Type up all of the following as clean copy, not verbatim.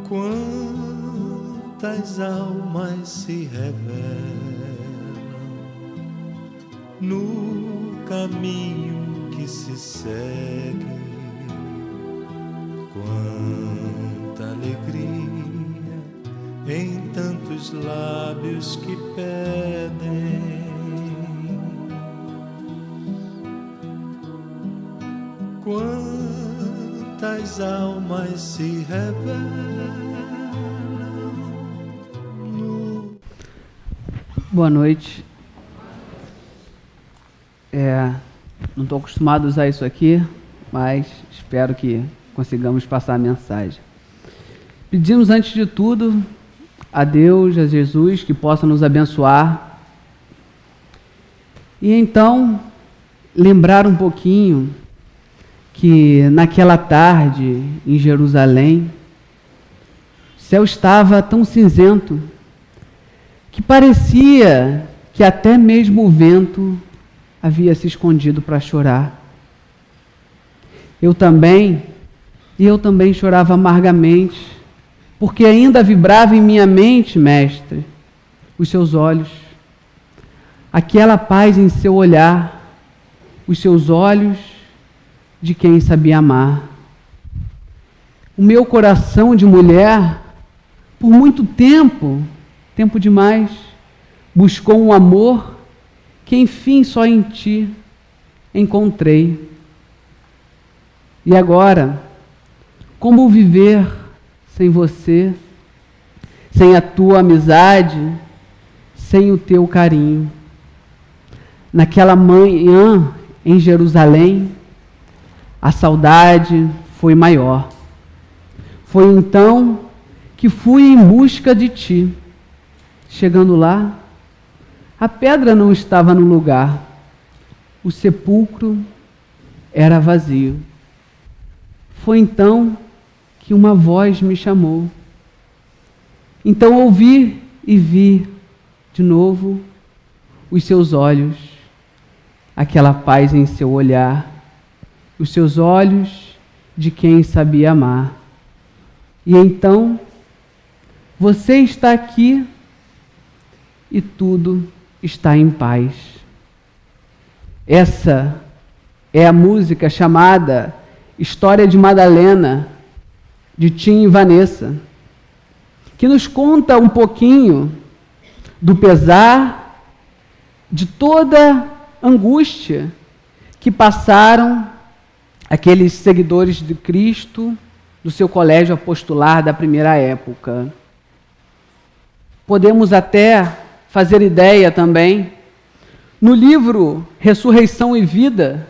Quantas almas se revelam no caminho que se segue, quanta alegria em tantos lábios que pedem. Quantas almas se revelam. Boa noite. Não estou acostumado a usar isso aqui, mas espero que consigamos passar a mensagem. Pedimos antes de tudo a Deus, a Jesus, que possa nos abençoar. E então, lembrar um pouquinho que naquela tarde em Jerusalém, o céu estava tão cinzento que parecia que até mesmo o vento havia se escondido para chorar. Eu também chorava amargamente, porque ainda vibrava em minha mente, mestre, os seus olhos, aquela paz em seu olhar, os seus olhos de quem sabia amar. O meu coração de mulher, por muito tempo demais, buscou um amor que enfim só em ti encontrei. E agora, como viver sem você, sem a tua amizade, sem o teu carinho? Naquela manhã em Jerusalém, a saudade foi maior. Foi então que fui em busca de ti. Chegando lá, a pedra não estava no lugar, o sepulcro era vazio. Foi então que uma voz me chamou. Então ouvi e vi de novo os seus olhos, aquela paz em seu olhar, os seus olhos de quem sabia amar. E então, você está aqui e tudo está em paz. Essa é a música chamada História de Madalena, de Tim e Vanessa, que nos conta um pouquinho do pesar, de toda angústia que passaram aqueles seguidores de Cristo do seu colégio apostolar da primeira época. Podemos até fazer ideia também, no livro Ressurreição e Vida,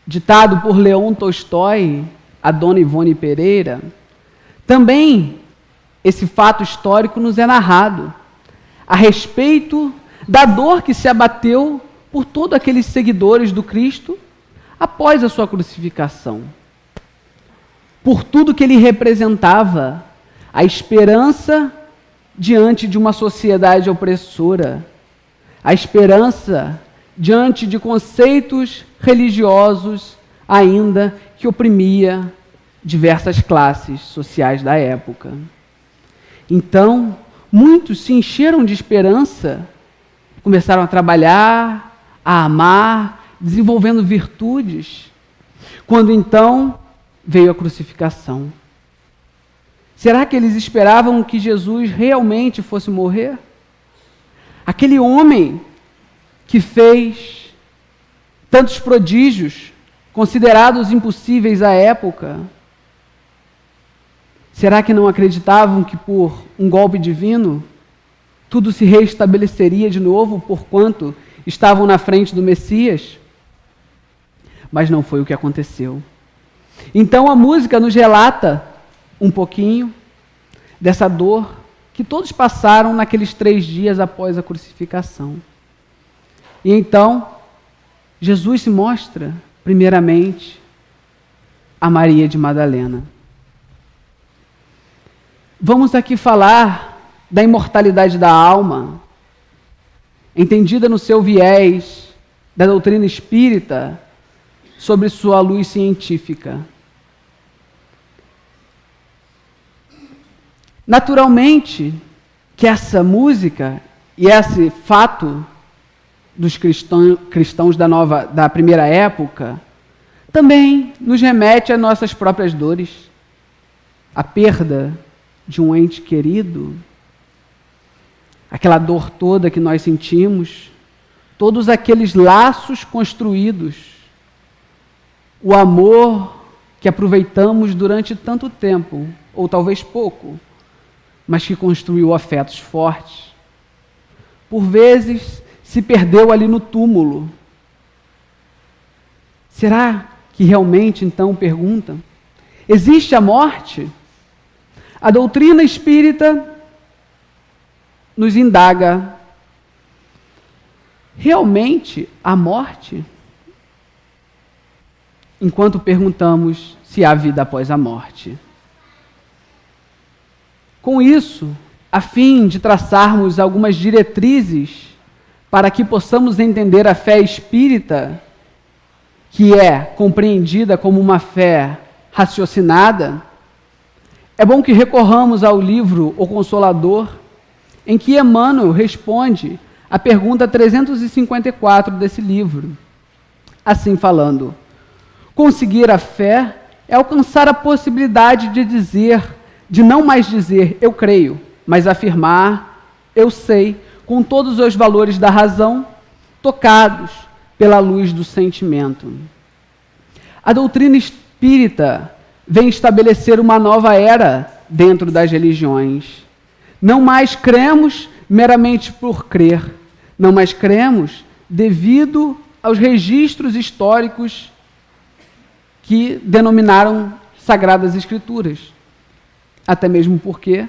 ditado por Leon Tolstói, a Dona Ivone Pereira, também esse fato histórico nos é narrado a respeito da dor que se abateu por todos aqueles seguidores do Cristo após a sua crucificação. Por tudo que ele representava, a esperança diante de uma sociedade opressora, a esperança diante de conceitos religiosos ainda que oprimia diversas classes sociais da época. Então, muitos se encheram de esperança, começaram a trabalhar, a amar, desenvolvendo virtudes, quando então veio a crucificação. Será que eles esperavam que Jesus realmente fosse morrer? Aquele homem que fez tantos prodígios, considerados impossíveis à época, será que não acreditavam que por um golpe divino tudo se restabeleceria de novo, porquanto estavam na frente do Messias? Mas não foi o que aconteceu. Então a música nos relata um pouquinho dessa dor que todos passaram naqueles 3 dias após a crucificação. E então, Jesus se mostra, primeiramente, a Maria de Madalena. Vamos aqui falar da imortalidade da alma, entendida no seu viés da doutrina espírita, sobre sua luz científica. Naturalmente que essa música e esse fato dos cristãos da primeira época também nos remete às nossas próprias dores, a perda de um ente querido, aquela dor toda que nós sentimos, todos aqueles laços construídos, o amor que aproveitamos durante tanto tempo, ou talvez pouco, mas que construiu afetos fortes. Por vezes se perdeu ali no túmulo. Será que realmente, então, pergunta, existe a morte? A doutrina espírita nos indaga, realmente há morte? Enquanto perguntamos se há vida após a morte. Com isso, a fim de traçarmos algumas diretrizes para que possamos entender a fé espírita, que é compreendida como uma fé raciocinada, é bom que recorramos ao livro O Consolador, em que Emmanuel responde a pergunta 354 desse livro. Assim falando, conseguir a fé é alcançar a possibilidade de não mais dizer eu creio, mas afirmar eu sei, com todos os valores da razão, tocados pela luz do sentimento. A doutrina espírita vem estabelecer uma nova era dentro das religiões. Não mais cremos meramente por crer, não mais cremos devido aos registros históricos que denominaram Sagradas Escrituras. Até mesmo porque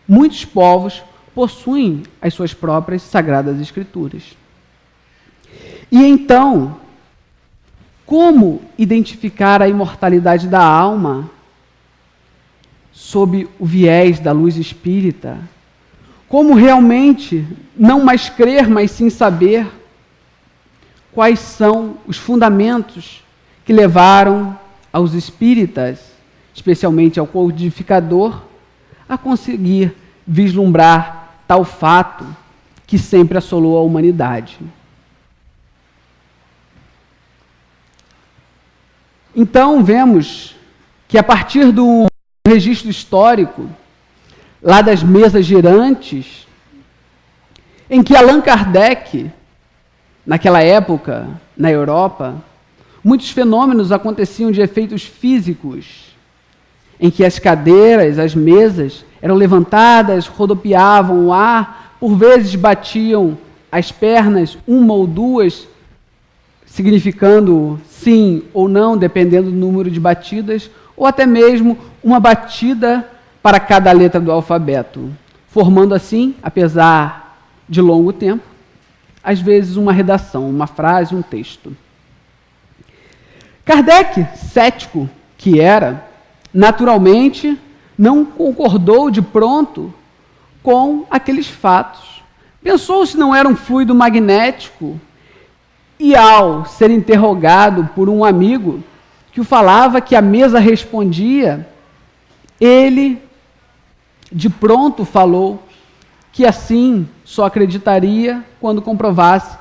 muitos povos possuem as suas próprias Sagradas Escrituras. E então, como identificar a imortalidade da alma sob o viés da luz espírita? Como realmente não mais crer, mas sim saber quais são os fundamentos que levaram aos espíritas, especialmente ao codificador, a conseguir vislumbrar tal fato que sempre assolou a humanidade. Então, vemos que a partir do registro histórico, lá das mesas girantes, em que Allan Kardec, naquela época, na Europa, muitos fenômenos aconteciam de efeitos físicos, em que as cadeiras, as mesas, eram levantadas, rodopiavam o ar, por vezes batiam as pernas, uma ou duas, significando sim ou não, dependendo do número de batidas, ou até mesmo uma batida para cada letra do alfabeto, formando assim, apesar de longo tempo, às vezes uma redação, uma frase, um texto. Kardec, cético que era, naturalmente não concordou de pronto com aqueles fatos. Pensou se não era um fluido magnético e, ao ser interrogado por um amigo que o falava que a mesa respondia, ele de pronto falou que assim só acreditaria quando comprovasse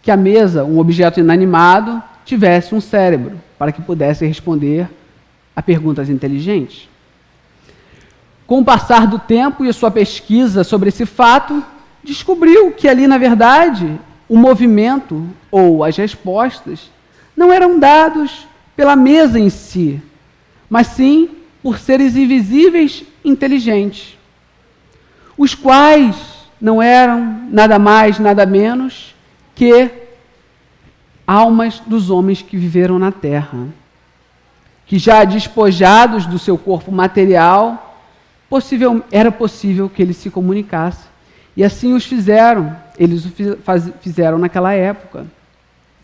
que a mesa, um objeto inanimado, tivesse um cérebro, para que pudesse responder a perguntas inteligentes. Com o passar do tempo e a sua pesquisa sobre esse fato, descobriu que ali, na verdade, o movimento ou as respostas não eram dados pela mesa em si, mas sim por seres invisíveis inteligentes, os quais não eram nada mais, nada menos que almas dos homens que viveram na Terra, que já despojados do seu corpo material, era possível que eles se comunicassem. E assim os fizeram, eles o fizeram naquela época,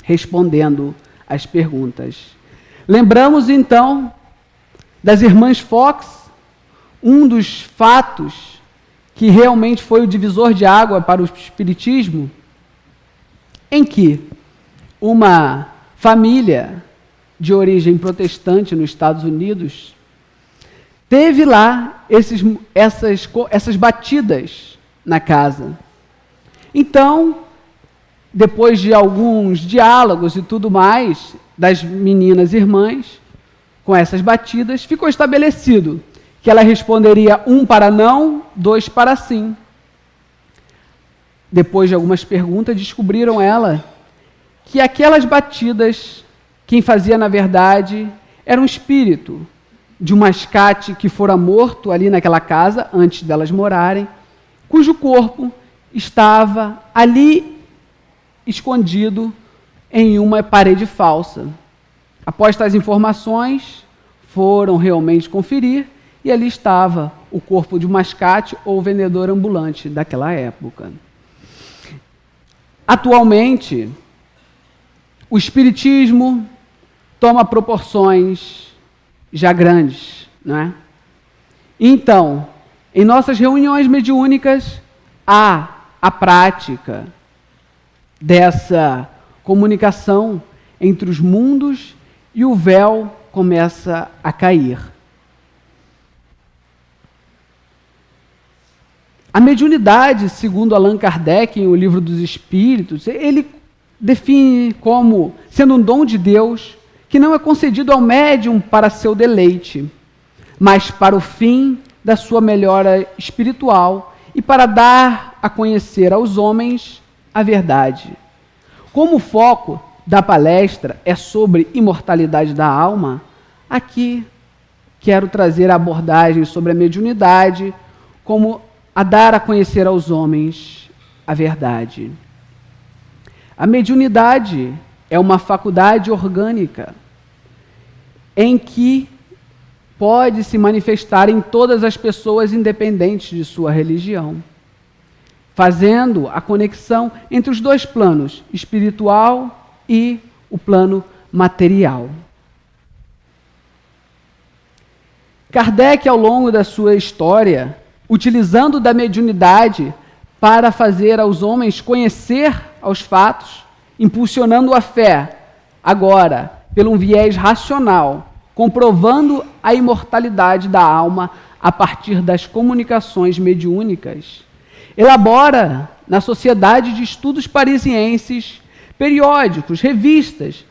respondendo às perguntas. Lembramos então das irmãs Fox, um dos fatos que realmente foi o divisor de água para o espiritismo, em que uma família de origem protestante nos Estados Unidos, teve lá essas batidas na casa. Então, depois de alguns diálogos e tudo mais das meninas irmãs, com essas batidas, ficou estabelecido que ela responderia 1 para não, 2 para sim. Depois de algumas perguntas, descobriram ela que aquelas batidas, quem fazia na verdade era um espírito de um mascate que fora morto ali naquela casa, antes delas morarem, cujo corpo estava ali escondido em uma parede falsa. Após tais informações, foram realmente conferir e ali estava o corpo de um mascate ou vendedor ambulante daquela época. Atualmente, o espiritismo toma proporções já grandes, não é? Então, em nossas reuniões mediúnicas, há a prática dessa comunicação entre os mundos e o véu começa a cair. A mediunidade, segundo Allan Kardec, em O Livro dos Espíritos, ele define como sendo um dom de Deus que não é concedido ao médium para seu deleite, mas para o fim da sua melhora espiritual e para dar a conhecer aos homens a verdade. Como o foco da palestra é sobre imortalidade da alma, aqui quero trazer a abordagem sobre a mediunidade como a dar a conhecer aos homens a verdade. A mediunidade é uma faculdade orgânica em que pode se manifestar em todas as pessoas, independentes de sua religião, fazendo a conexão entre os dois planos, espiritual e o plano material. Kardec, ao longo da sua história, utilizando da mediunidade para fazer aos homens conhecer aos fatos, impulsionando a fé, agora, pelo um viés racional, comprovando a imortalidade da alma a partir das comunicações mediúnicas, elabora na Sociedade de Estudos Parisienses periódicos, revistas,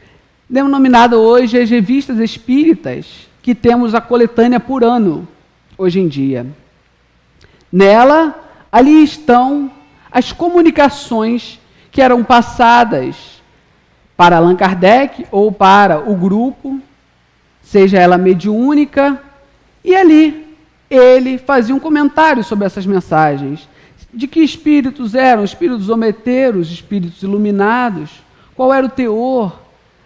denominada hoje as revistas espíritas, que temos a coletânea por ano, hoje em dia. Nela, ali estão as comunicações que eram passadas para Allan Kardec ou para o grupo, seja ela mediúnica, e ali ele fazia um comentário sobre essas mensagens, de que espíritos eram, espíritos zombeteiros, espíritos iluminados, qual era o teor.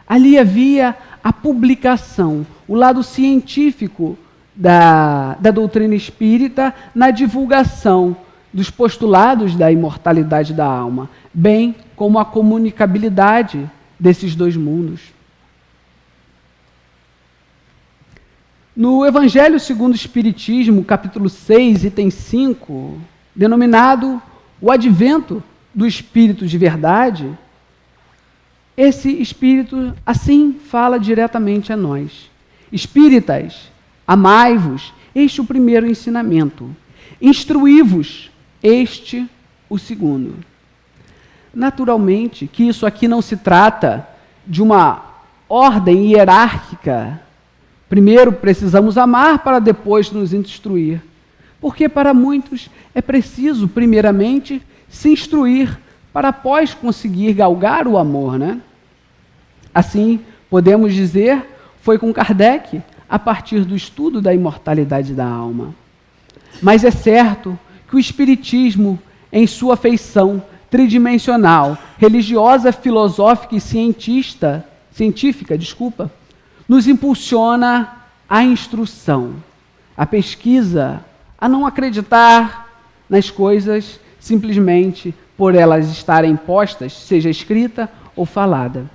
Ali havia a publicação, o lado científico da doutrina espírita na divulgação dos postulados da imortalidade da alma, bem como a comunicabilidade desses dois mundos. No Evangelho segundo o Espiritismo, capítulo 6, item 5, denominado o Advento do Espírito de Verdade, esse Espírito assim fala diretamente a nós. Espíritas, amai-vos, este o primeiro ensinamento. Instruí-vos, este o segundo. Naturalmente que isso aqui não se trata de uma ordem hierárquica. Primeiro precisamos amar para depois nos instruir. Porque para muitos é preciso, primeiramente, se instruir para após conseguir galgar o amor, né? Assim, podemos dizer, foi com Kardec, a partir do estudo da imortalidade da alma. Mas é certo que o Espiritismo, em sua feição tridimensional, religiosa, filosófica e científica, nos impulsiona à instrução, à pesquisa, a não acreditar nas coisas simplesmente por elas estarem postas, seja escrita ou falada.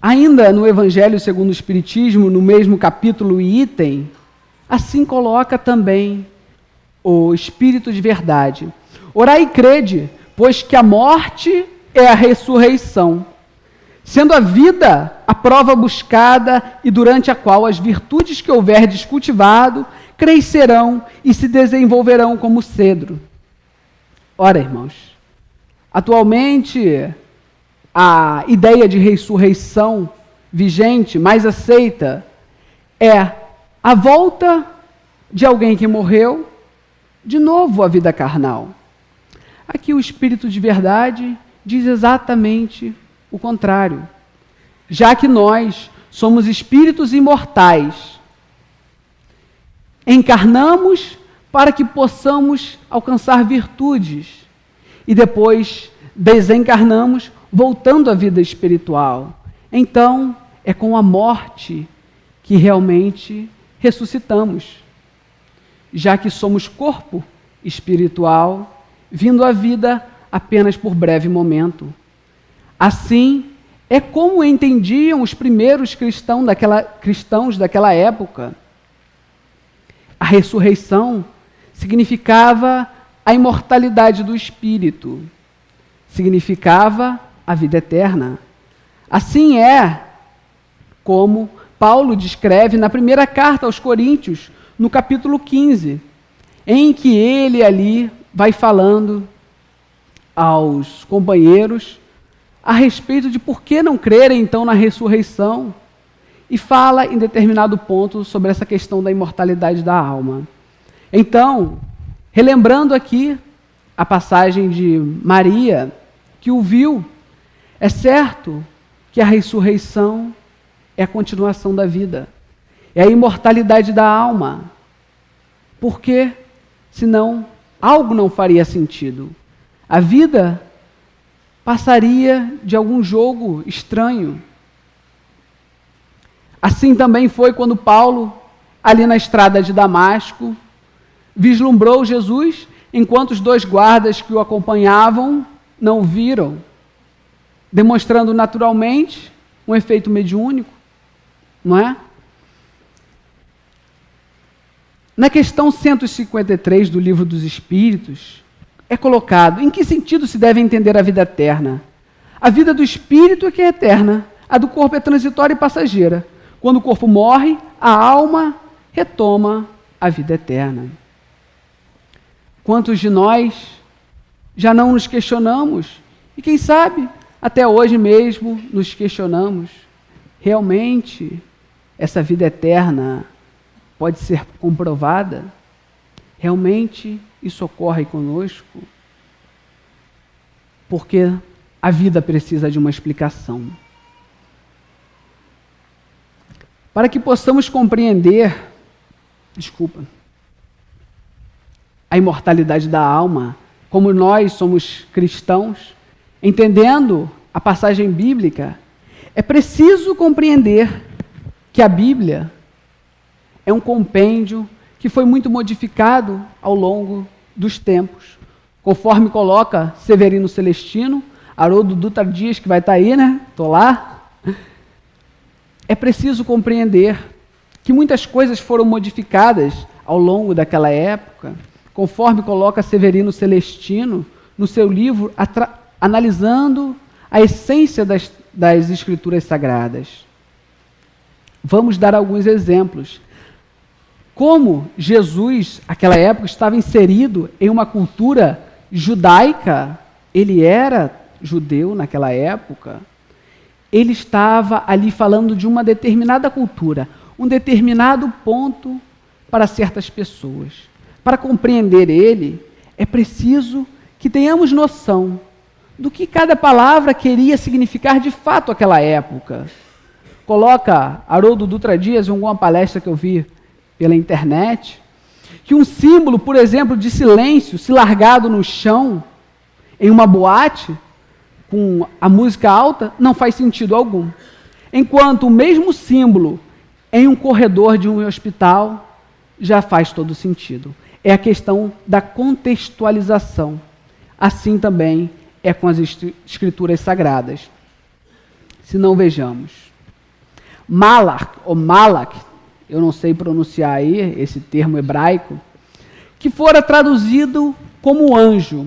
Ainda no Evangelho segundo o Espiritismo, no mesmo capítulo e item, assim coloca também o Espírito de Verdade. Orai e crede, pois que a morte é a ressurreição, sendo a vida a prova buscada e durante a qual as virtudes que houverdes cultivado crescerão e se desenvolverão como cedro. Ora, irmãos, atualmente a ideia de ressurreição vigente, mais aceita, é a volta de alguém que morreu de novo à vida carnal. Aqui o Espírito de verdade diz exatamente o contrário. Já que nós somos espíritos imortais, encarnamos para que possamos alcançar virtudes e depois desencarnamos voltando à vida espiritual. Então, é com a morte que realmente ressuscitamos, já que somos corpo espiritual, vindo à vida apenas por breve momento. Assim, é como entendiam os primeiros cristãos daquela época. A ressurreição significava a imortalidade do espírito, significava a vida eterna. Assim é como Paulo descreve na primeira carta aos Coríntios, no capítulo 15, em que ele ali vai falando aos companheiros a respeito de por que não crerem então na ressurreição, e fala em determinado ponto sobre essa questão da imortalidade da alma. Então, relembrando aqui a passagem de Maria, que o viu, é certo que a ressurreição é a continuação da vida, é a imortalidade da alma, porque senão algo não faria sentido. A vida passaria de algum jogo estranho. Assim também foi quando Paulo, ali na estrada de Damasco, vislumbrou Jesus, enquanto os dois guardas que o acompanhavam não o viram, demonstrando naturalmente um efeito mediúnico, não é? Na questão 153 do Livro dos Espíritos, é colocado em que sentido se deve entender a vida eterna. A vida do espírito é que é eterna, a do corpo é transitória e passageira. Quando o corpo morre, a alma retoma a vida eterna. Quantos de nós já não nos questionamos? E quem sabe, até hoje mesmo nos questionamos. Realmente, essa vida eterna pode ser comprovada? Realmente, isso ocorre conosco? Porque a vida precisa de uma explicação. Para que possamos compreender, a imortalidade da alma, como nós somos cristãos, entendendo a passagem bíblica, é preciso compreender que a Bíblia é um compêndio que foi muito modificado ao longo dos tempos. Conforme coloca Severino Celestino, Haroldo Dutra Dias, que vai estar aí, né? Estou lá. É preciso compreender que muitas coisas foram modificadas ao longo daquela época, conforme coloca Severino Celestino no seu livro, analisando a essência das Escrituras Sagradas. Vamos dar alguns exemplos. Como Jesus, naquela época, estava inserido em uma cultura judaica, ele era judeu naquela época, ele estava ali falando de uma determinada cultura, um determinado ponto para certas pessoas. Para compreender ele, é preciso que tenhamos noção do que cada palavra queria significar de fato naquela época. Coloca Haroldo Dutra Dias, em alguma palestra que eu vi pela internet, que um símbolo, por exemplo, de silêncio, se largado no chão, em uma boate, com a música alta, não faz sentido algum. Enquanto o mesmo símbolo em um corredor de um hospital já faz todo sentido. É a questão da contextualização. Assim também é com as Escrituras Sagradas. Se não, vejamos. Malak, ou Malak, eu não sei pronunciar aí esse termo hebraico, que fora traduzido como anjo.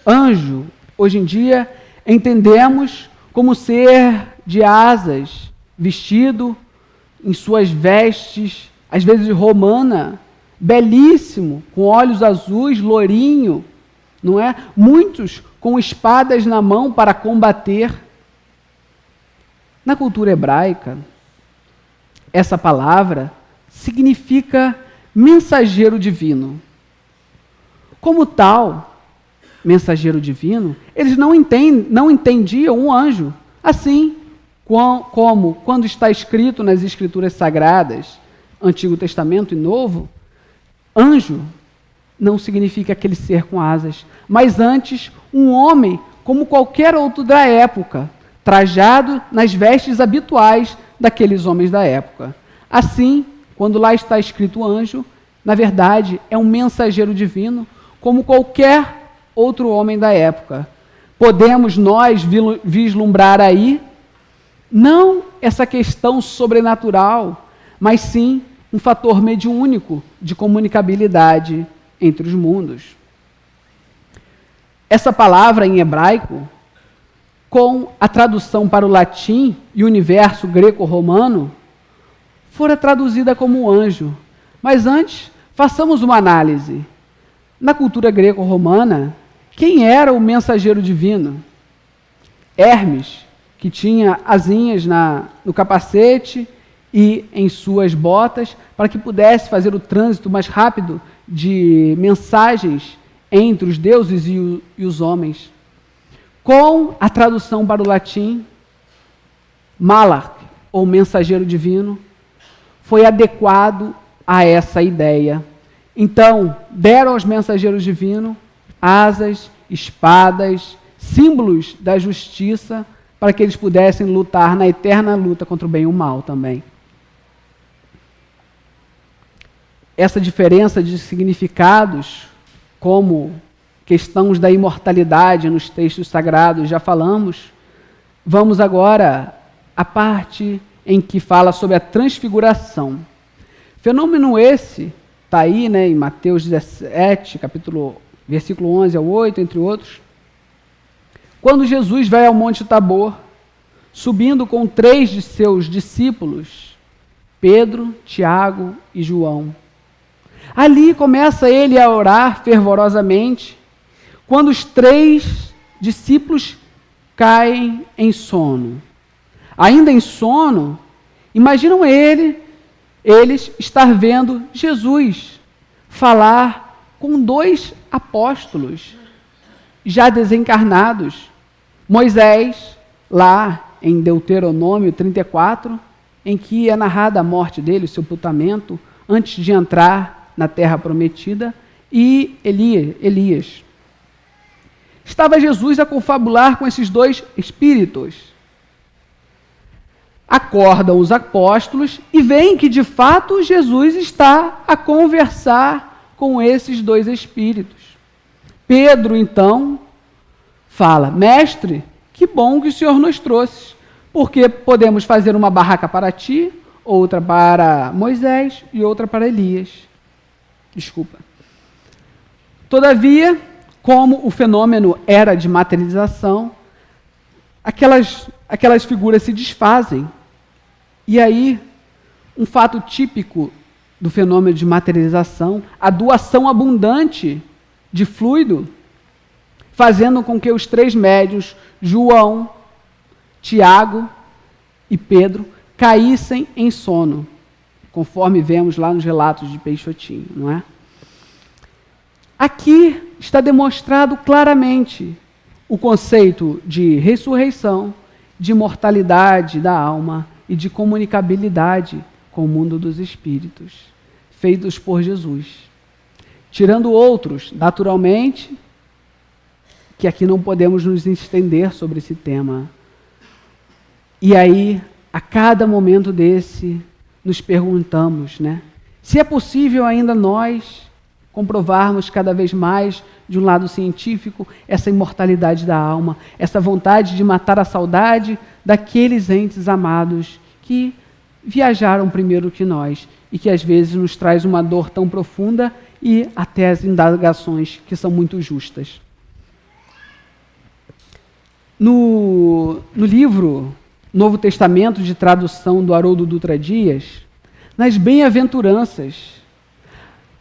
Anjo, hoje em dia, entendemos como ser de asas, vestido em suas vestes, às vezes romana, belíssimo, com olhos azuis, lourinho, não é? Muitos com espadas na mão para combater. Na cultura hebraica, essa palavra significa mensageiro divino. Como tal, mensageiro divino, eles não entendiam um anjo. Assim como quando está escrito nas Escrituras Sagradas, Antigo Testamento e Novo, anjo não significa aquele ser com asas, mas antes um homem como qualquer outro da época, trajado nas vestes habituais daqueles homens da época. Assim, quando lá está escrito anjo, na verdade é um mensageiro divino, como qualquer outro homem da época. Podemos nós vislumbrar aí, não essa questão sobrenatural, mas sim um fator mediúnico de comunicabilidade entre os mundos. Essa palavra em hebraico, com a tradução para o latim e o universo greco-romano, fora traduzida como anjo. Mas antes, façamos uma análise. Na cultura greco-romana, quem era o mensageiro divino? Hermes, que tinha asinhas no capacete e em suas botas, para que pudesse fazer o trânsito mais rápido de mensagens entre os deuses e os homens. Com a tradução para o latim, Malach, ou mensageiro divino, foi adequado a essa ideia. Então, deram aos mensageiros divinos asas, espadas, símbolos da justiça, para que eles pudessem lutar na eterna luta contra o bem e o mal também. Essa diferença de significados, como questões da imortalidade nos textos sagrados, já falamos. Vamos agora à parte em que fala sobre a transfiguração. Fenômeno esse está aí, né, em Mateus 17, versículo 11 ao 8, entre outros. Quando Jesus vai ao Monte Tabor, subindo com 3 de seus discípulos, Pedro, Tiago e João. Ali começa ele a orar fervorosamente, quando os 3 discípulos caem em sono. Ainda em sono, imaginam eles estar vendo Jesus falar com 2 apóstolos já desencarnados. Moisés, lá em Deuteronômio 34, em que é narrada a morte dele, o sepultamento, antes de entrar na terra prometida, e Elias. Estava Jesus a confabular com esses 2 espíritos. Acordam os apóstolos e veem que, de fato, Jesus está a conversar com esses 2 espíritos. Pedro, então, fala: Mestre, que bom que o Senhor nos trouxe, porque podemos fazer uma barraca para ti, outra para Moisés e outra para Elias. Todavia, como o fenômeno era de materialização, aquelas figuras se desfazem. E aí, um fato típico do fenômeno de materialização, a doação abundante de fluido, fazendo com que os 3 médiuns, João, Tiago e Pedro, caíssem em sono, conforme vemos lá nos relatos de Peixotinho, não é? Aqui está demonstrado claramente o conceito de ressurreição, de imortalidade da alma e de comunicabilidade com o mundo dos espíritos, feitos por Jesus. Tirando outros, naturalmente, que aqui não podemos nos estender sobre esse tema. E aí, a cada momento desse, nos perguntamos, né? Se é possível ainda nós comprovarmos cada vez mais, de um lado científico, essa imortalidade da alma, essa vontade de matar a saudade daqueles entes amados que viajaram primeiro que nós e que às vezes nos traz uma dor tão profunda e até as indagações que são muito justas. No livro Novo Testamento, de tradução do Haroldo Dutra Dias, nas bem-aventuranças,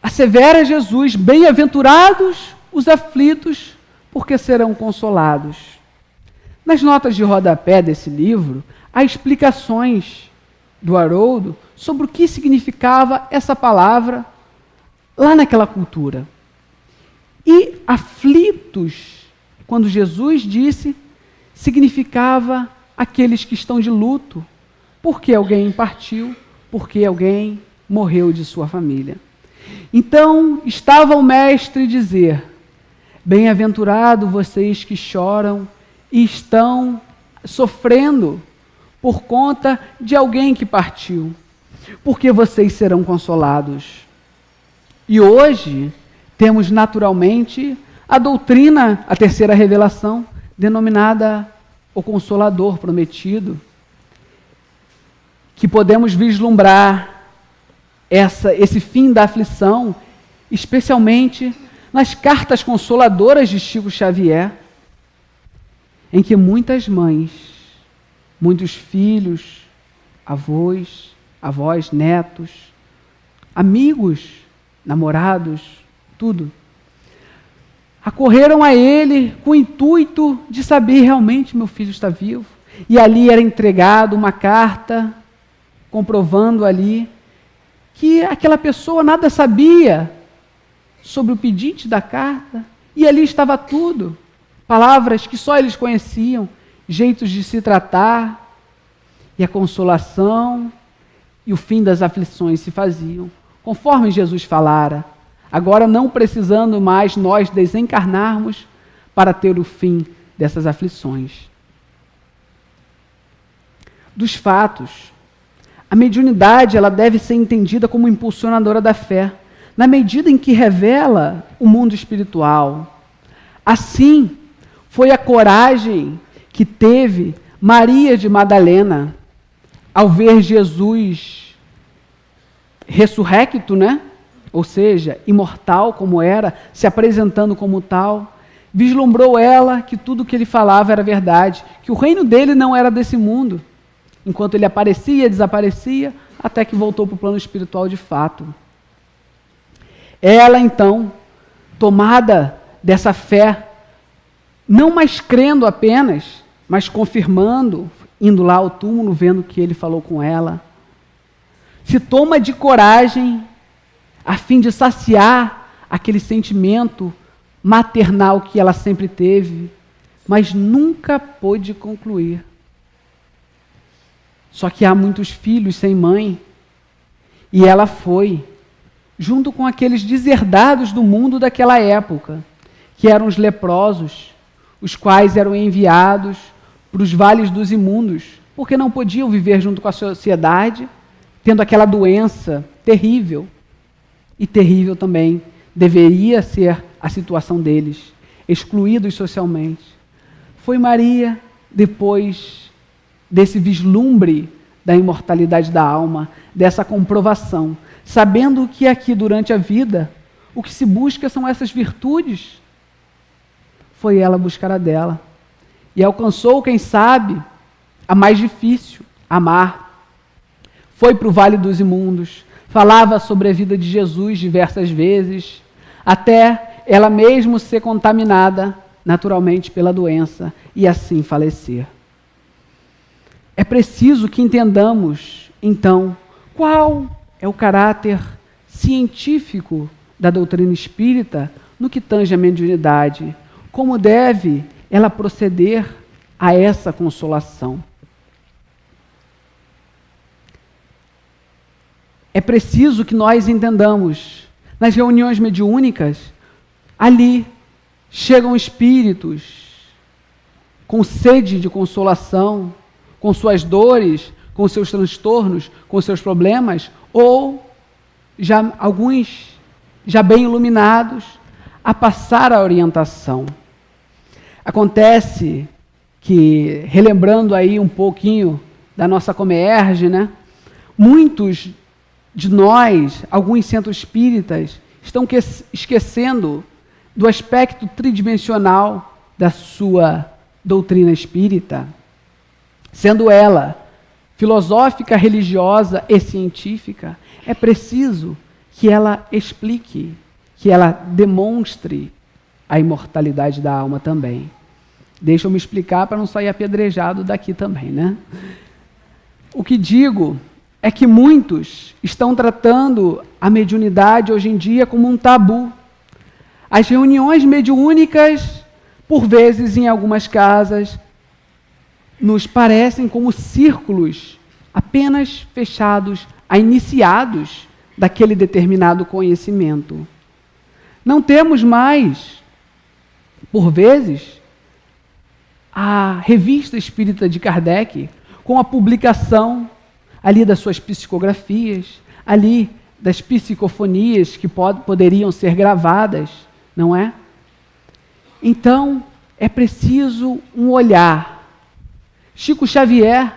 assevera Jesus: bem-aventurados os aflitos, porque serão consolados. Nas notas de rodapé desse livro, há explicações do Haroldo sobre o que significava essa palavra lá naquela cultura. E aflitos, quando Jesus disse, significava aqueles que estão de luto, porque alguém partiu, porque alguém morreu de sua família. Então, estava o mestre dizer: bem-aventurado vocês que choram e estão sofrendo por conta de alguém que partiu, porque vocês serão consolados. E hoje temos naturalmente a doutrina, a terceira revelação, denominada o Consolador Prometido, que podemos vislumbrar esse fim da aflição, especialmente nas cartas consoladoras de Chico Xavier, em que muitas mães, muitos filhos, avós, netos, amigos, namorados, tudo, acorreram a ele com o intuito de saber realmente meu filho está vivo. E ali era entregado uma carta comprovando ali que aquela pessoa nada sabia sobre o pedinte da carta, e ali estava tudo, palavras que só eles conheciam, jeitos de se tratar, e a consolação e o fim das aflições se faziam, conforme Jesus falara, agora não precisando mais nós desencarnarmos para ter o fim dessas aflições. Dos fatos, a mediunidade ela deve ser entendida como impulsionadora da fé, na medida em que revela o mundo espiritual. Assim, foi a coragem que teve Maria de Madalena ao ver Jesus ressurrecto, né? Ou seja, imortal como era, se apresentando como tal. Vislumbrou ela que tudo que ele falava era verdade, que o reino dele não era desse mundo, enquanto ele aparecia e desaparecia, até que voltou para o plano espiritual de fato. Ela, então, tomada dessa fé, não mais crendo apenas, mas confirmando, indo lá ao túmulo, vendo que ele falou com ela, se toma de coragem a fim de saciar aquele sentimento maternal que ela sempre teve, mas nunca pôde concluir. Só que há muitos filhos sem mãe, e ela foi, junto com aqueles deserdados do mundo daquela época, que eram os leprosos, os quais eram enviados para os vales dos imundos, porque não podiam viver junto com a sociedade, tendo aquela doença terrível. E terrível também deveria ser a situação deles, excluídos socialmente. Foi Maria, depois desse vislumbre da imortalidade da alma, dessa comprovação, sabendo que aqui durante a vida, o que se busca são essas virtudes, foi ela buscar a dela. E alcançou, quem sabe, a mais difícil, amar. Foi para o Vale dos Imundos, falava sobre a vida de Jesus diversas vezes, até ela mesmo ser contaminada naturalmente pela doença e assim falecer. É preciso que entendamos, então, qual é o caráter científico da doutrina espírita no que tange à mediunidade, como deve ela proceder a essa consolação. É preciso que nós entendamos, nas reuniões mediúnicas, ali chegam espíritos com sede de consolação, com suas dores, com seus transtornos, com seus problemas, ou alguns já bem iluminados, a passar a orientação. Acontece que, relembrando aí um pouquinho da nossa Comerge, né, muitos de nós, alguns centros espíritas, estão esquecendo do aspecto tridimensional da sua doutrina espírita, sendo ela filosófica, religiosa e científica, é preciso que ela explique, que ela demonstre a imortalidade da alma também. Deixa eu me explicar para não sair apedrejado daqui também, né? O que digo é que muitos estão tratando a mediunidade hoje em dia como um tabu. As reuniões mediúnicas, por vezes em algumas casas, nos parecem como círculos apenas fechados a iniciados daquele determinado conhecimento. Não temos mais, por vezes, a Revista Espírita de Kardec, com a publicação ali das suas psicografias, ali das psicofonias que poderiam ser gravadas, não é? Então, é preciso um olhar. Chico Xavier,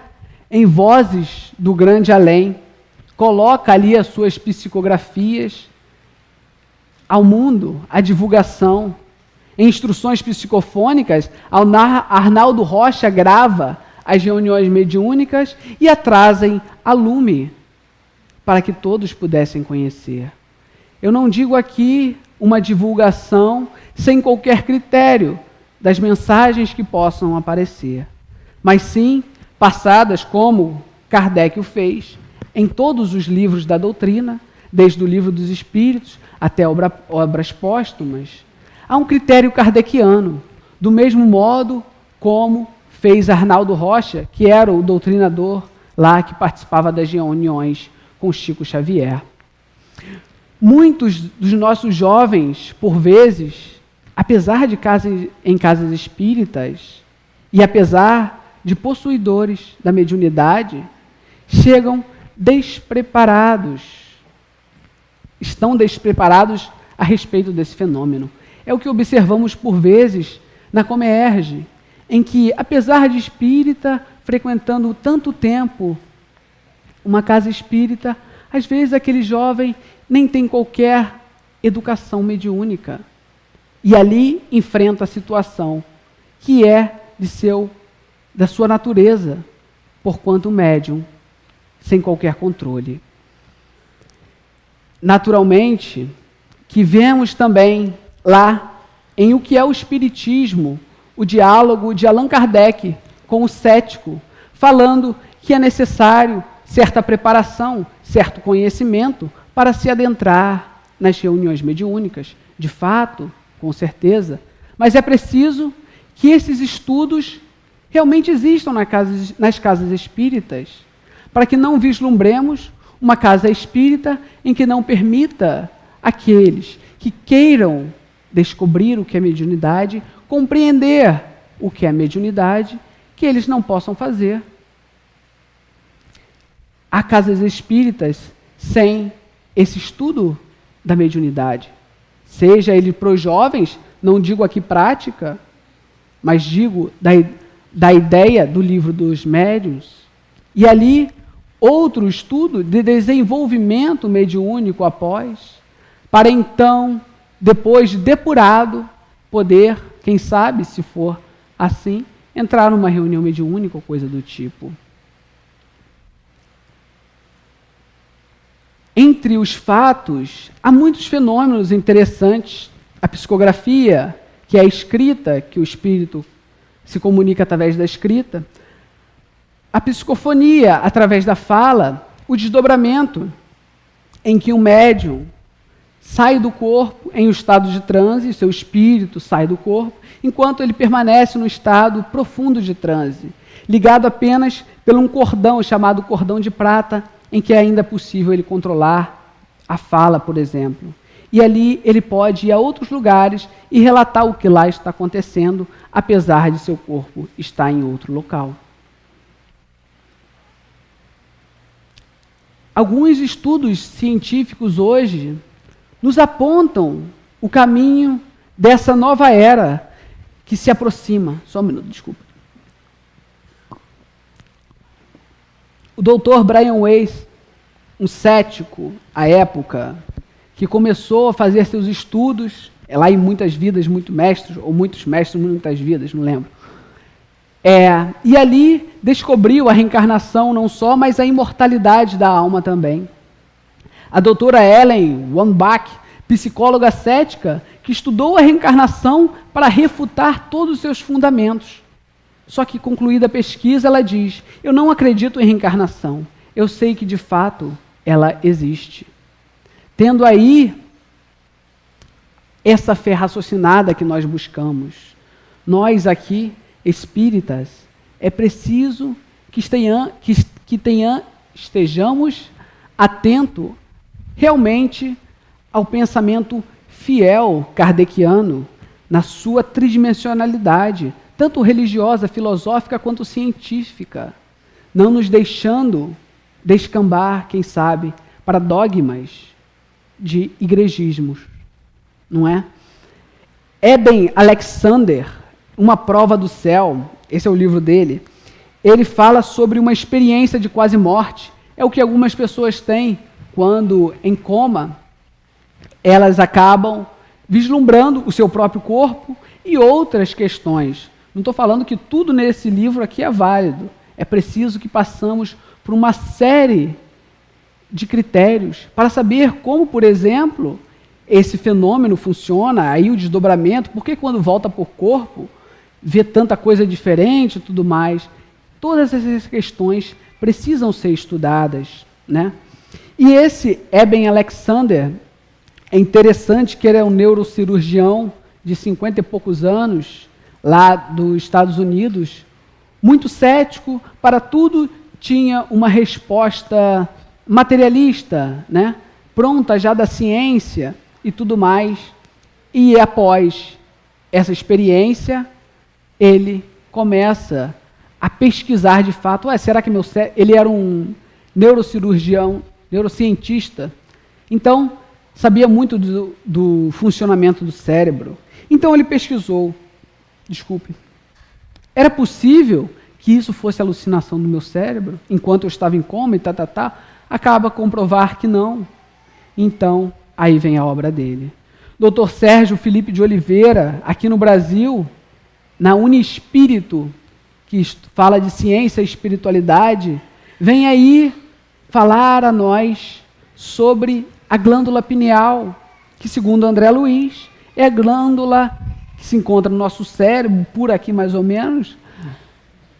em Vozes do Grande Além, coloca ali as suas psicografias ao mundo, a divulgação. Em Instruções Psicofônicas, Arnaldo Rocha grava as reuniões mediúnicas e a trazem a lume, para que todos pudessem conhecer. Eu não digo aqui uma divulgação sem qualquer critério das mensagens que possam aparecer, mas sim passadas como Kardec o fez, em todos os livros da doutrina, desde o Livro dos Espíritos até obras póstumas. Há um critério kardeciano, do mesmo modo como fez Arnaldo Rocha, que era o doutrinador lá que participava das reuniões com Chico Xavier. Muitos dos nossos jovens, por vezes, apesar de em casas espíritas e apesar de possuidores da mediunidade, chegam despreparados, estão despreparados a respeito desse fenômeno. É o que observamos por vezes na Comerge, em que, apesar de espírita, frequentando tanto tempo uma casa espírita, às vezes aquele jovem nem tem qualquer educação mediúnica. E ali enfrenta a situação que é da sua natureza, porquanto médium, sem qualquer controle. Naturalmente, que vemos também lá em O que é o Espiritismo, o diálogo de Allan Kardec com o cético, falando que é necessário certa preparação, certo conhecimento para se adentrar nas reuniões mediúnicas. De fato, com certeza, mas é preciso que esses estudos realmente existam nas casas espíritas, para que não vislumbremos uma casa espírita em que não permita aqueles que queiram descobrir o que é mediunidade, compreender o que é mediunidade, que eles não possam fazer. Há casas espíritas sem esse estudo da mediunidade, seja ele para os jovens, não digo aqui prática, mas digo da ideia do Livro dos Médiuns, e ali outro estudo de desenvolvimento mediúnico após, para então, depois de depurado, poder, quem sabe, se for assim, entrar numa reunião mediúnica ou coisa do tipo. Entre os fatos, há muitos fenômenos interessantes. A psicografia, que é a escrita, que o espírito se comunica através da escrita. A psicofonia, através da fala. O desdobramento, em que o médium sai do corpo em um estado de transe, seu espírito sai do corpo, enquanto ele permanece no estado profundo de transe, ligado apenas por um cordão chamado cordão de prata, em que ainda é possível ele controlar a fala, por exemplo. E ali ele pode ir a outros lugares e relatar o que lá está acontecendo, apesar de seu corpo estar em outro local. Alguns estudos científicos hoje nos apontam o caminho dessa nova era que se aproxima. Só um minuto, desculpa. O Dr. Brian Weiss, um cético à época, que começou a fazer seus estudos, lá em Muitas Vidas, Muitos Mestres, ou Muitos Mestres, Muitas Vidas, não lembro. E ali descobriu a reencarnação não só, mas a imortalidade da alma também. A doutora Ellen Wambach, psicóloga cética, que estudou a reencarnação para refutar todos os seus fundamentos. Só que, concluída a pesquisa, ela diz: eu não acredito em reencarnação, eu sei que de fato ela existe. Tendo aí essa fé raciocinada que nós buscamos, nós aqui, espíritas, é preciso que estejamos atentos realmente ao pensamento fiel kardeciano na sua tridimensionalidade, tanto religiosa, filosófica quanto científica, não nos deixando descambar, quem sabe, para dogmas de igrejismos, não é? Eben Alexander, Uma Prova do Céu, esse é o livro dele, ele fala sobre uma experiência de quase morte. É o que algumas pessoas têm quando, em coma, elas acabam vislumbrando o seu próprio corpo e outras questões. Não estou falando que tudo nesse livro aqui é válido. É preciso que passamos por uma série de critérios para saber como, por exemplo, esse fenômeno funciona, aí o desdobramento, porque quando volta por corpo, vê tanta coisa diferente e tudo mais. Todas essas questões precisam ser estudadas, né? E esse Eben Alexander, é interessante que ele é um neurocirurgião de 50 e poucos anos, lá dos Estados Unidos, muito cético, para tudo tinha uma resposta materialista, né? Pronta já da ciência e tudo mais. E após essa experiência, ele começa a pesquisar de fato. Será que meu cérebro... Ele era um neurocirurgião, neurocientista, então sabia muito do funcionamento do cérebro. Então ele pesquisou. Era possível que isso fosse alucinação do meu cérebro, enquanto eu estava em coma e acaba comprovar que não. Então, aí vem a obra dele. Dr. Sérgio Felipe de Oliveira, aqui no Brasil, na Uniespírito, que fala de ciência e espiritualidade, vem aí falar a nós sobre a glândula pineal, que segundo André Luiz, é a glândula que se encontra no nosso cérebro, por aqui mais ou menos,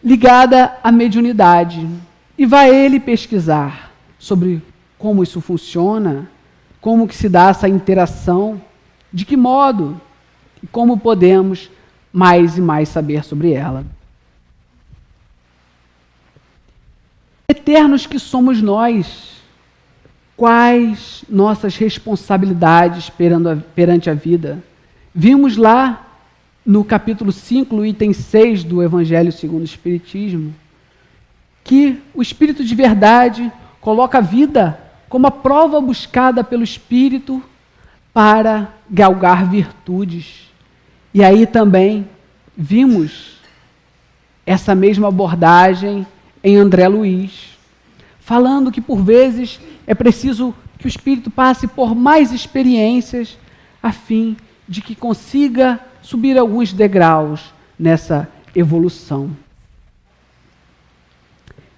ligada à mediunidade. E vai ele pesquisar sobre como isso funciona, como que se dá essa interação, de que modo e como podemos mais e mais saber sobre ela. Eternos que somos nós, quais nossas responsabilidades perante a vida? Vimos lá no capítulo 5, no item 6 do Evangelho segundo o Espiritismo, que o Espírito de verdade coloca a vida como a prova buscada pelo Espírito para galgar virtudes. E aí também vimos essa mesma abordagem em André Luiz, falando que por vezes é preciso que o Espírito passe por mais experiências a fim de que consiga subir alguns degraus nessa evolução.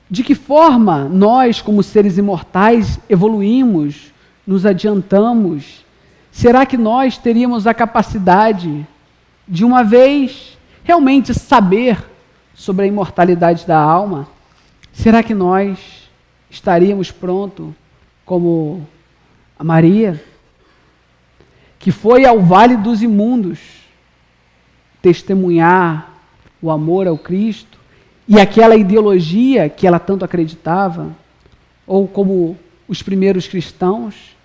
De que forma nós, como seres imortais, evoluímos, nos adiantamos? Será que nós teríamos a capacidade de, uma vez, realmente saber sobre a imortalidade da alma? Será que nós estaríamos prontos, como a Maria, que foi ao Vale dos Imundos testemunhar o amor ao Cristo e aquela ideologia que ela tanto acreditava, ou como os primeiros cristãos,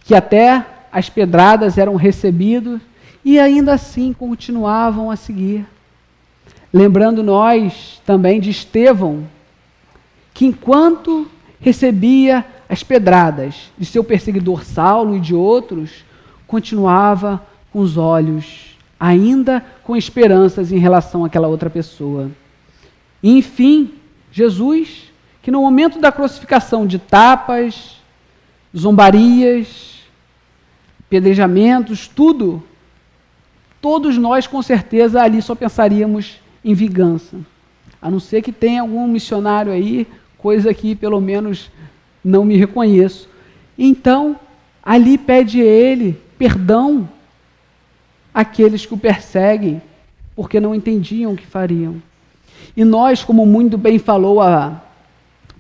que até as pedradas eram recebidos e ainda assim continuavam a seguir. Lembrando nós também de Estevão, que enquanto recebia as pedradas de seu perseguidor Saulo e de outros, continuava com os olhos ainda com esperanças em relação àquela outra pessoa. E, enfim, Jesus, que no momento da crucificação, de tapas, zombarias, apedrejamentos, todos nós com certeza ali só pensaríamos em vingança. a não ser que tenha algum missionário aí, coisa que pelo menos não me reconheço. Então, ali pede ele perdão àqueles que o perseguem, porque não entendiam o que fariam. E nós, como muito bem falou a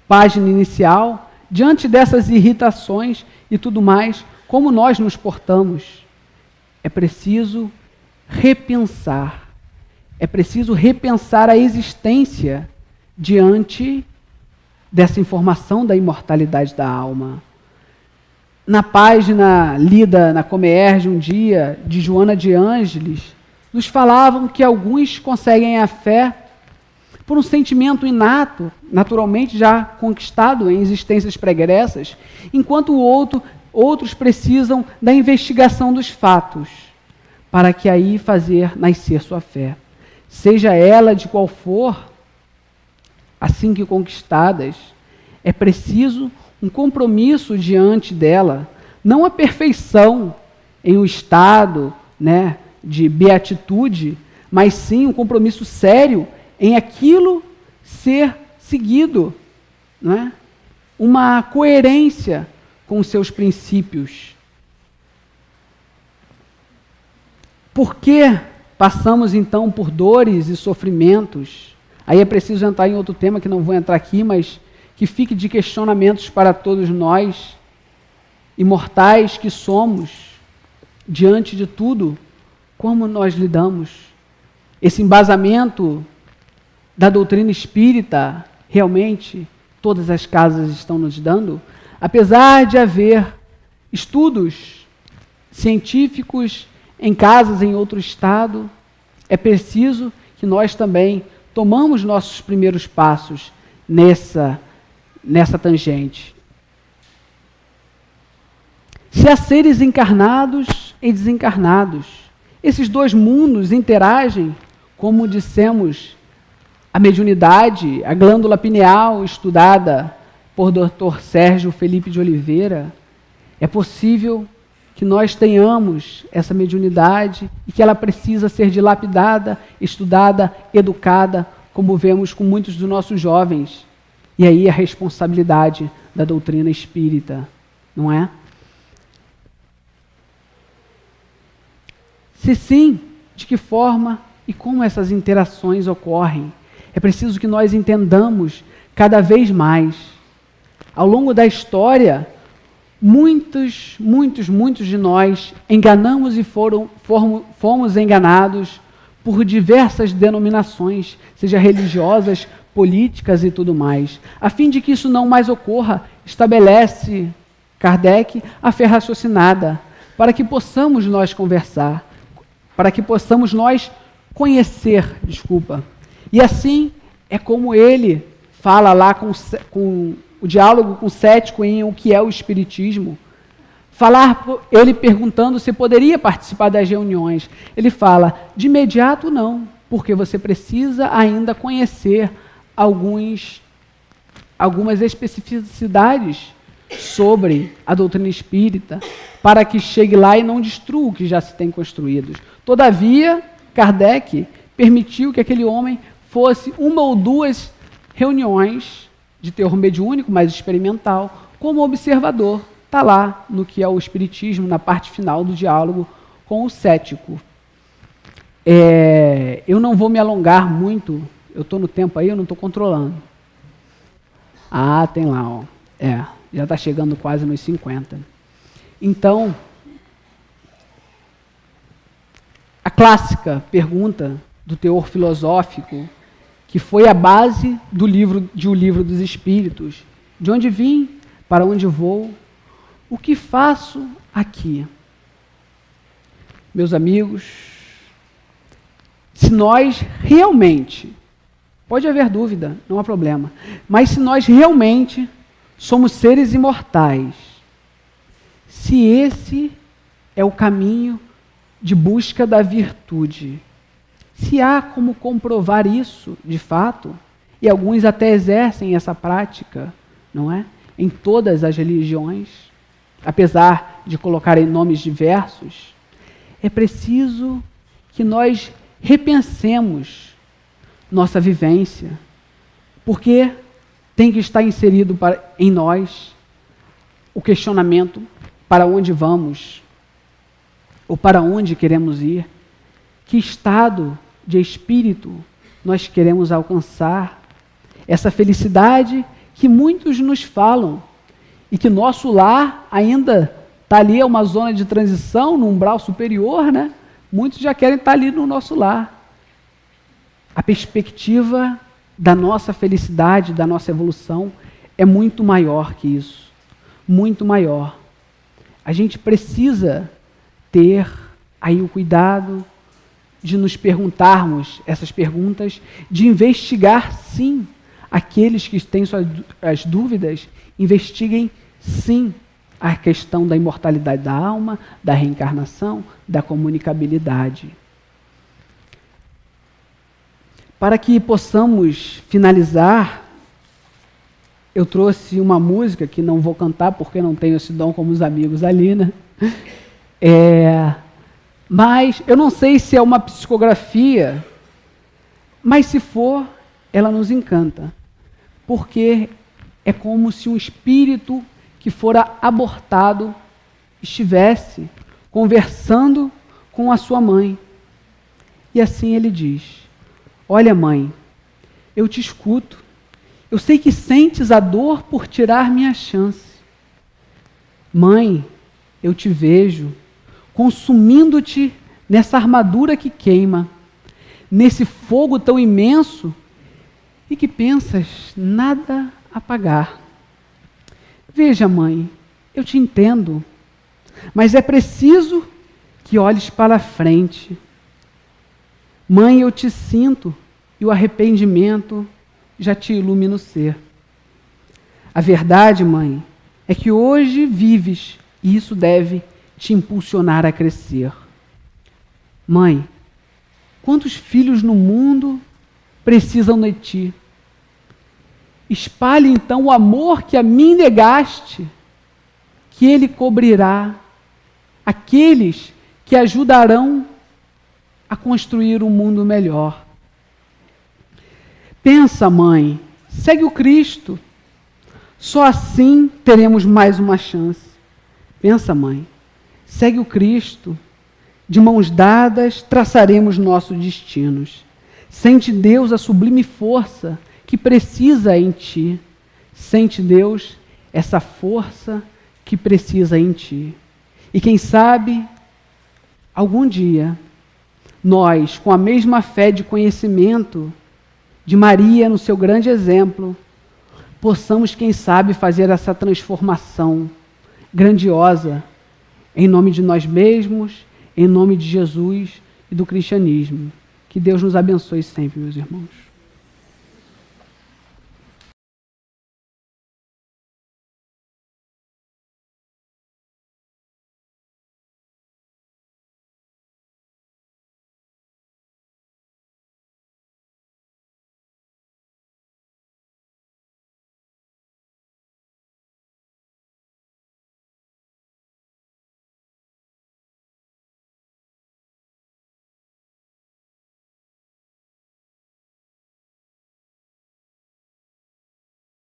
página inicial, diante dessas irritações e tudo mais, como nós nos portamos? É preciso repensar. É preciso repensar a existência diante dessa informação da imortalidade da alma. Na página lida na Comerge um dia, de Joana de Ângeles, nos falavam que alguns conseguem a fé por um sentimento inato, naturalmente já conquistado em existências pregressas, enquanto outros precisam da investigação dos fatos, para que aí fazer nascer sua fé. Seja ela de qual for, assim que conquistadas, é preciso um compromisso diante dela, não a perfeição em um estado, de beatitude, mas sim um compromisso sério em aquilo ser seguido, uma coerência com os seus princípios. Por que passamos então por dores e sofrimentos? Aí é preciso entrar em outro tema que não vou entrar aqui, mas que fique de questionamentos para todos nós, imortais que somos, diante de tudo, como nós lidamos? Esse embasamento da doutrina espírita, realmente, todas as casas estão nos dando, apesar de haver estudos científicos em casas em outro estado, é preciso que nós também tomamos nossos primeiros passos nessa tangente. Se há seres encarnados e desencarnados, esses dois mundos interagem, como dissemos, a mediunidade, a glândula pineal, estudada por Dr. Sérgio Felipe de Oliveira, é possível que nós tenhamos essa mediunidade e que ela precisa ser dilapidada, estudada, educada, como vemos com muitos dos nossos jovens. E aí a responsabilidade da doutrina espírita, não é? Se sim, de que forma e como essas interações ocorrem? É preciso que nós entendamos cada vez mais. Ao longo da história, muitos de nós enganamos e fomos enganados por diversas denominações, seja religiosas, políticas e tudo mais. A fim de que isso não mais ocorra, estabelece Kardec a fé raciocinada, para que possamos nós conversar, para que possamos nós conhecer, E assim é como ele fala lá com o diálogo com o cético em o que é o Espiritismo. Ele perguntando se poderia participar das reuniões. Ele fala, de imediato não, porque você precisa ainda conhecer algumas especificidades sobre a doutrina espírita, para que chegue lá e não destrua o que já se tem construído. Todavia, Kardec permitiu que aquele homem fosse uma ou duas reuniões de teor mediúnico, mais experimental, como observador. Está lá no que é o Espiritismo, na parte final do diálogo com o cético. Eu não vou me alongar muito, eu estou no tempo aí, eu não estou controlando. Ah, tem lá, ó. Já está chegando quase nos 50. Então, a clássica pergunta do teor filosófico, que foi a base do livro, O Livro dos Espíritos. De onde vim? Para onde vou? O que faço aqui? Meus amigos, se nós realmente, pode haver dúvida, não há problema, mas se nós realmente somos seres imortais, se esse é o caminho de busca da virtude, se há como comprovar isso de fato, e alguns até exercem essa prática, não é? Em todas as religiões, apesar de colocarem nomes diversos, é preciso que nós repensemos nossa vivência, Porque tem que estar inserido em nós o questionamento: para onde vamos? Ou para onde queremos ir? Que estado de espírito nós queremos alcançar? Essa felicidade que muitos nos falam, e que nosso lar ainda está ali, é uma zona de transição, no umbral superior, né? Muitos já querem estar ali no nosso lar. A perspectiva da nossa felicidade, da nossa evolução, é muito maior que isso. Muito maior. A gente precisa ter aí o cuidado de nos perguntarmos essas perguntas, de investigar, sim, aqueles que têm as dúvidas, investiguem, sim, a questão da imortalidade da alma, da reencarnação, da comunicabilidade. Para que possamos finalizar, eu trouxe uma música que não vou cantar porque não tenho esse dom como os amigos ali, né? Mas eu não sei se é uma psicografia, mas se for, ela nos encanta. Porque é como se um espírito que fora abortado estivesse conversando com a sua mãe. E assim ele diz: olha, mãe, eu te escuto. Eu sei que sentes a dor por tirar minha chance. Mãe, eu te vejo consumindo-te nessa armadura que queima, nesse fogo tão imenso e que pensas nada apagar. Veja, mãe, eu te entendo, mas é preciso que olhes para a frente. Mãe, eu te sinto e o arrependimento já te ilumina o ser. A verdade, mãe, é que hoje vives e isso deve te impulsionar a crescer. Mãe, quantos filhos no mundo precisam de ti? Espalhe então o amor que a mim negaste, que ele cobrirá aqueles que ajudarão a construir um mundo melhor. Pensa, mãe, segue o Cristo. Só assim teremos mais uma chance. Pensa, mãe, segue o Cristo. De mãos dadas traçaremos nossos destinos. Sente Deus a sublime força que precisa em ti. Sente Deus essa força que precisa em ti. E quem sabe, algum dia, nós, com a mesma fé de conhecimento de Maria, no seu grande exemplo, possamos, quem sabe, fazer essa transformação grandiosa em nome de nós mesmos, em nome de Jesus e do cristianismo. Que Deus nos abençoe sempre, meus irmãos.